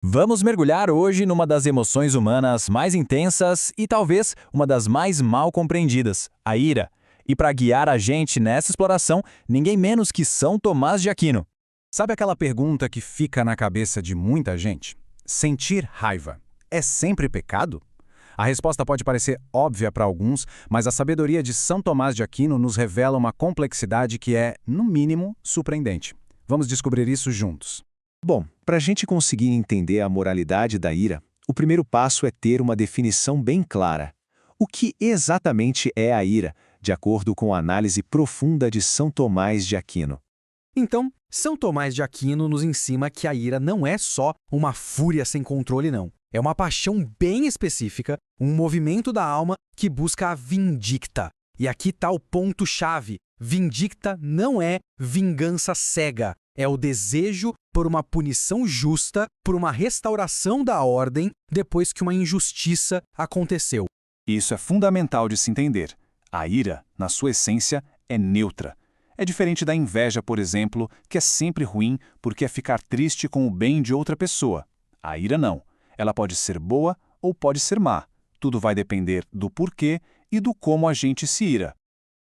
Vamos mergulhar hoje numa das emoções humanas mais intensas e talvez uma das mais mal compreendidas, a ira. E para guiar a gente nessa exploração, ninguém menos que São Tomás de Aquino. Sabe aquela pergunta que fica na cabeça de muita gente? Sentir raiva é sempre pecado? A resposta pode parecer óbvia para alguns, mas a sabedoria de São Tomás de Aquino nos revela uma complexidade que é, no mínimo, surpreendente. Vamos descobrir isso juntos. Bom, para a gente conseguir entender a moralidade da ira, o primeiro passo é ter uma definição bem clara. O que exatamente é a ira, de acordo com a análise profunda de São Tomás de Aquino? Então, São Tomás de Aquino nos ensina que a ira não é só uma fúria sem controle, não. É uma paixão bem específica, um movimento da alma que busca a vindicta. E aqui está o ponto-chave. Vindicta não é vingança cega. É o desejo por uma punição justa, por uma restauração da ordem depois que uma injustiça aconteceu. Isso é fundamental de se entender. A ira, na sua essência, é neutra. É diferente da inveja, por exemplo, que é sempre ruim porque é ficar triste com o bem de outra pessoa. A ira não. Ela pode ser boa ou pode ser má. Tudo vai depender do porquê e do como a gente se ira.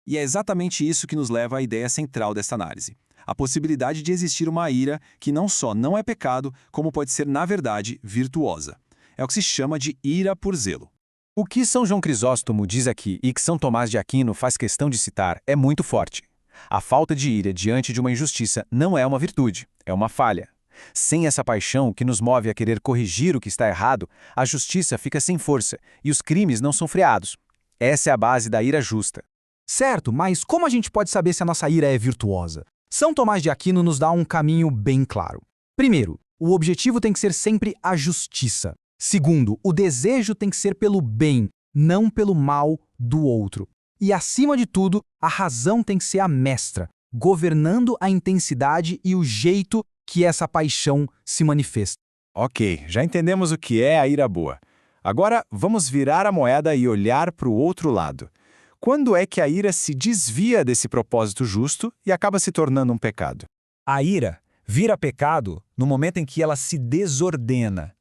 E é exatamente isso que nos leva à ideia central desta análise. A possibilidade de existir uma ira que não só não é pecado, como pode ser, na verdade, virtuosa. É o que se chama de ira por zelo. O que São João Crisóstomo diz aqui e que São Tomás de Aquino faz questão de citar é muito forte. A falta de ira diante de uma injustiça não é uma virtude, é uma falha. Sem essa paixão que nos move a querer corrigir o que está errado, a justiça fica sem força e os crimes não são freados. Essa é a base da ira justa. Certo, mas como a gente pode saber se a nossa ira é virtuosa? São Tomás de Aquino nos dá um caminho bem claro. Primeiro, o objetivo tem que ser sempre a justiça. Segundo, o desejo tem que ser pelo bem, não pelo mal do outro. E, acima de tudo, a razão tem que ser a mestra, governando a intensidade e o jeito que essa paixão se manifesta. Ok, já entendemos o que é a ira boa. Agora, vamos virar a moeda e olhar para o outro lado. Quando é que a ira se desvia desse propósito justo e acaba se tornando um pecado? A ira vira pecado no momento em que ela se desordena.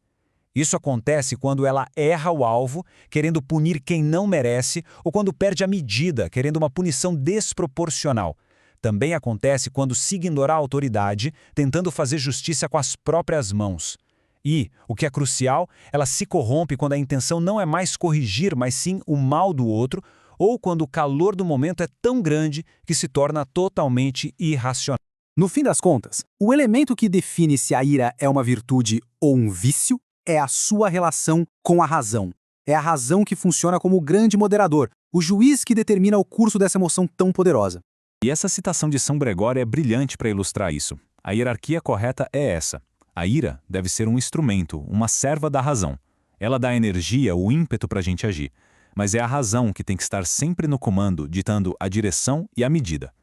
Isso acontece quando ela erra o alvo, querendo punir quem não merece, ou quando perde a medida, querendo uma punição desproporcional. Também acontece quando se ignora a autoridade, tentando fazer justiça com as próprias mãos. E, o que é crucial, ela se corrompe quando a intenção não é mais corrigir, mas sim o mal do outro, ou quando o calor do momento é tão grande que se torna totalmente irracional. No fim das contas, o elemento que define se a ira é uma virtude ou um vício é a sua relação com a razão. É a razão que funciona como o grande moderador, o juiz que determina o curso dessa emoção tão poderosa. E essa citação de São Gregório é brilhante para ilustrar isso. A hierarquia correta é essa. A ira deve ser um instrumento, uma serva da razão. Ela dá energia, o ímpeto para a gente agir. Mas é a razão que tem que estar sempre no comando, ditando a direção e a medida.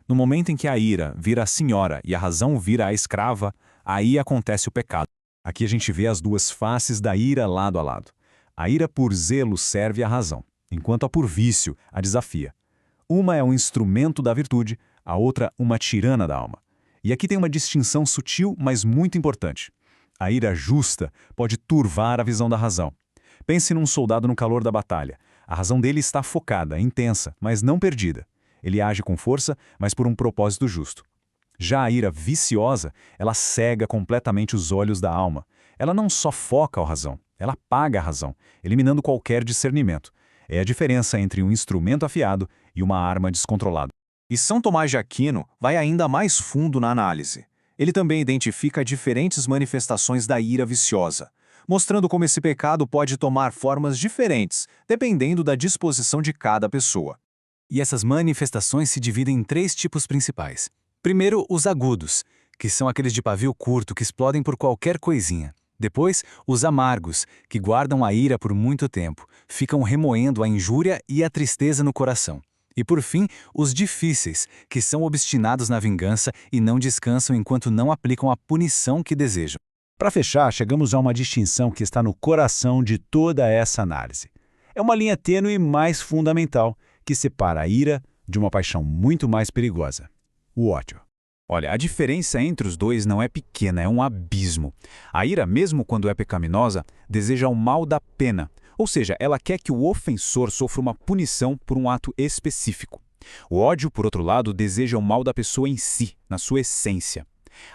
No momento em que a ira vira a senhora e a razão vira a escrava, aí acontece o pecado. Aqui a gente vê as duas faces da ira lado a lado. A ira por zelo serve à razão, enquanto a por vício a desafia. Uma é um instrumento da virtude, a outra uma tirana da alma. E aqui tem uma distinção sutil, mas muito importante. A ira justa pode turvar a visão da razão. Pense num soldado no calor da batalha. A razão dele está focada, intensa, mas não perdida. Ele age com força, mas por um propósito justo. Já a ira viciosa, ela cega completamente os olhos da alma. Ela não só foca a razão, ela apaga a razão, eliminando qualquer discernimento. É a diferença entre um instrumento afiado e uma arma descontrolada. E São Tomás de Aquino vai ainda mais fundo na análise. Ele também identifica diferentes manifestações da ira viciosa, mostrando como esse pecado pode tomar formas diferentes, dependendo da disposição de cada pessoa. E essas manifestações se dividem em 3 tipos principais. Primeiro, os agudos, que são aqueles de pavio curto que explodem por qualquer coisinha. Depois, os amargos, que guardam a ira por muito tempo, ficam remoendo a injúria e a tristeza no coração. E por fim, os difíceis, que são obstinados na vingança e não descansam enquanto não aplicam a punição que desejam. Para fechar, chegamos a uma distinção que está no coração de toda essa análise. É uma linha tênue mais fundamental que separa a ira de uma paixão muito mais perigosa: o ódio. Olha, a diferença entre os dois não é pequena, é um abismo. A ira, mesmo quando é pecaminosa, deseja o mal da pena, ou seja, ela quer que o ofensor sofra uma punição por um ato específico. O ódio, por outro lado, deseja o mal da pessoa em si, na sua essência.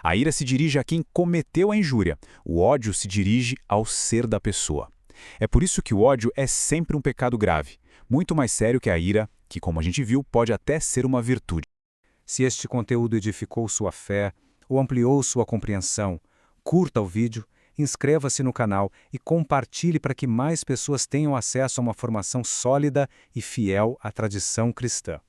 A ira se dirige a quem cometeu a injúria, o ódio se dirige ao ser da pessoa. É por isso que o ódio é sempre um pecado grave, muito mais sério que a ira, que, como a gente viu, pode até ser uma virtude. Se este conteúdo edificou sua fé ou ampliou sua compreensão, curta o vídeo, inscreva-se no canal e compartilhe para que mais pessoas tenham acesso a uma formação sólida e fiel à tradição cristã.